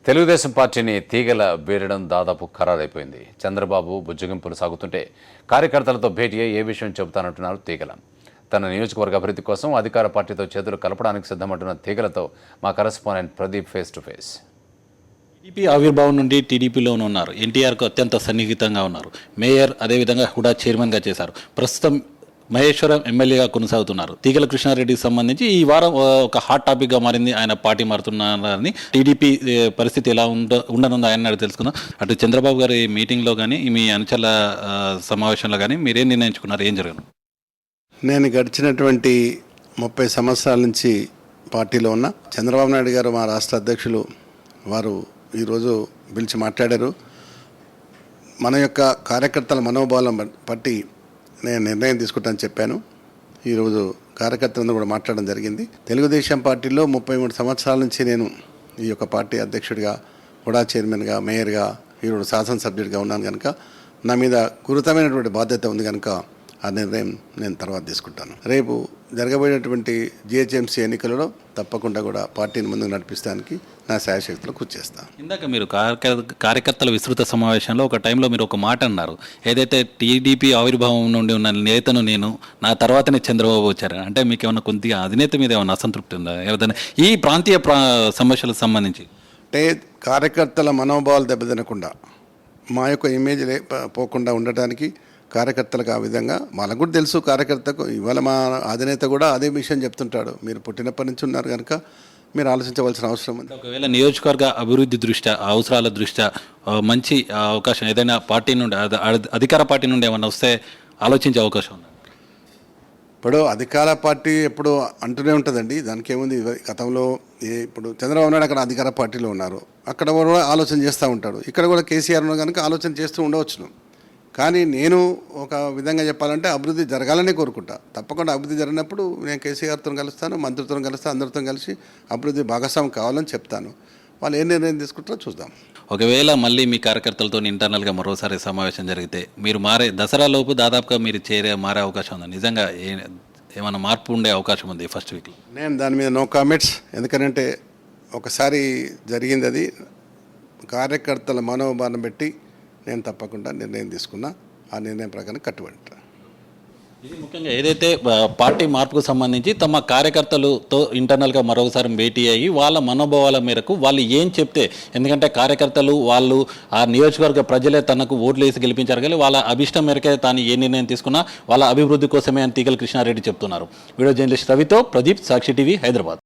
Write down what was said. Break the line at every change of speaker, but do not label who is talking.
తెలుగుదేశం పార్టీని తీగల బేరడం దాదాపు ఖరారైపోయింది. చంద్రబాబు బుజ్జగింపులు సాగుతుంటే కార్యకర్తలతో భేటీ అయ్యి ఏ విషయం చెబుతానంటున్నారు తీగల. తన నియోజకవర్గ అభివృద్ధి కోసం అధికార పార్టీతో చేతులు కలపడానికి సిద్ధమంటున్న తీగలతో మా correspondent Pradeep face to face.
TDP ఆవిర్భావం నుండి టీడీపీలోనే ఉన్నారు. ఎన్టీఆర్కు అత్యంత సన్నిహితంగా ఉన్నారు. మేయర్, అదేవిధంగా హుడా చైర్మన్గా చేశారు. ప్రస్తుతం మహేశ్వరం ఎమ్మెల్యేగా కొనసాగుతున్నారు. తీగల కృష్ణారెడ్డికి సంబంధించి ఈ వారం ఒక హాట్ టాపిక్గా మారింది. ఆయన పార్టీ మారుతున్నారని, టీడీపీ పరిస్థితి ఎలా ఉండనుందో ఆయన తెలుసుకుందాం. అటు చంద్రబాబు గారి మీటింగ్లో కానీ, మీ అనుచల సమావేశంలో కానీ మీరేం నిర్ణయించుకున్నారు? ఏం జరిగింది?
నేను గడిచినటువంటి 30 సంవత్సరాల నుంచి పార్టీలో ఉన్న చంద్రబాబు నాయుడు గారు, మా రాష్ట్ర అధ్యక్షులు, వారు ఈరోజు పిలిచి మాట్లాడారు. మన యొక్క కార్యకర్తల మనోభావం బట్టి నేను నిర్ణయం తీసుకుంటానని చెప్పాను. ఈరోజు కార్యకర్తలను కూడా మాట్లాడడం జరిగింది. తెలుగుదేశం పార్టీలో 33 సంవత్సరాల నుంచి నేను ఈ యొక్క పార్టీ అధ్యక్షుడిగా, హుడా చైర్మన్గా, మేయర్గా, ఈరోజు శాసనసభ్యుడిగా ఉన్నాను కనుక నా మీద గురుతరమైనటువంటి బాధ్యత ఉంది కనుక ఆ నిర్ణయం నేను తర్వాత తీసుకుంటాను. రేపు జరగబోయేటువంటి జిహెచ్ఎంసీ ఎన్నికలలో తప్పకుండా కూడా పార్టీని ముందుకు నడిపిస్తానికి నా శాయశక్తిలో కృషి చేస్తాను.
ఇందాక మీరు కార్యకర్తల విస్తృత సమావేశంలో ఒక టైంలో మీరు ఒక మాట అన్నారు, ఏదైతే టీడీపీ ఆవిర్భావం నుండి ఉన్న నేతను నేను, నా తర్వాతనే చంద్రబాబు వచ్చారు అంటే మీకు ఏమన్నా కొద్దిగా అధినేత మీద ఏమైనా అసంతృప్తి ఉందా? ఏదైనా ఈ ప్రాంతీయ సమస్యలకు సంబంధించి?
అంటే కార్యకర్తల మనోభావాలు దెబ్బతినకుండా, మా యొక్క ఇమేజ్ పోకుండా ఉండటానికి కార్యకర్తలకు ఆ విధంగా వాళ్ళకు కూడా తెలుసు. కార్యకర్తకు ఇవాళ మా అధినేత కూడా అదే విషయం చెప్తుంటాడు, మీరు పుట్టినప్పటి నుంచి ఉన్నారు కనుక మీరు ఆలోచించవలసిన అవసరం ఉంది.
ఒకవేళ నియోజకవర్గ అభివృద్ధి దృష్ట్యా, అవసరాల దృష్ట్యా మంచి అవకాశం ఏదైనా పార్టీ నుండి, అధికార పార్టీ నుండి ఏమైనా వస్తే ఆలోచించే అవకాశం ఉంది?
ఇప్పుడు అధికార పార్టీ ఎప్పుడు అంటూనే ఉంటుందండి, దానికి ఏముంది. గతంలో ఇప్పుడు చంద్రబాబు నాయుడు అక్కడ అధికార పార్టీలో ఉన్నారు, అక్కడ కూడా ఆలోచన చేస్తూ ఉంటాడు. ఇక్కడ కూడా కేసీఆర్ ఉన్నారు కనుక ఆలోచన చేస్తూ ఉండవచ్చును. కానీ నేను ఒక విధంగా చెప్పాలంటే అభివృద్ధి జరగాలని కోరుకుంటా. తప్పకుండా అభివృద్ధి జరిగినప్పుడు నేను కేసీఆర్తో కలుస్తాను, మంత్రితో కలుస్తాను, అందరితో కలిసి అభివృద్ధి భాగస్వామ్యం కావాలని చెప్తాను. వాళ్ళు ఏ నిర్ణయం తీసుకుంటారో చూద్దాం.
ఒకవేళ మళ్ళీ మీ కార్యకర్తలతో ఇంటర్నల్గా మరోసారి సమావేశం జరిగితే మీరు దసరా లోపు దాదాపుగా మీరు మారే అవకాశం ఉంది. నిజంగా ఏమైనా మార్పు ఉండే అవకాశం ఉంది ఫస్ట్ వీక్లో?
నేను దాని మీద నో కామెంట్స్. ఎందుకంటే ఒకసారి జరిగింది అది. కార్యకర్తల మనోభావం పెట్టి నేను తప్పకుండా నిర్ణయం తీసుకున్నా, ఆ నిర్ణయం ప్రకారం కట్టుబడి.
ఇది ముఖ్యంగా ఏదైతే పార్టీ మార్పుకు సంబంధించి తమ కార్యకర్తలతో ఇంటర్నల్గా మరొకసారి భేటీ అయ్యి వాళ్ళ మనోభావాల మేరకు వాళ్ళు ఏం చెప్తే, ఎందుకంటే కార్యకర్తలు వాళ్ళు ఆ నియోజకవర్గ ప్రజలే తనకు ఓట్లు వేసి గెలిపించారు, కానీ వాళ్ళ అభిష్టం మేరకే తాను ఏ నిర్ణయం తీసుకున్నా వాళ్ళ అభివృద్ధి కోసమే అని తీగల కృష్ణారెడ్డి చెప్తున్నారు. వీడియో జర్నలిస్ట్ రవితో ప్రదీప్, సాక్షి టీవీ, హైదరాబాద్.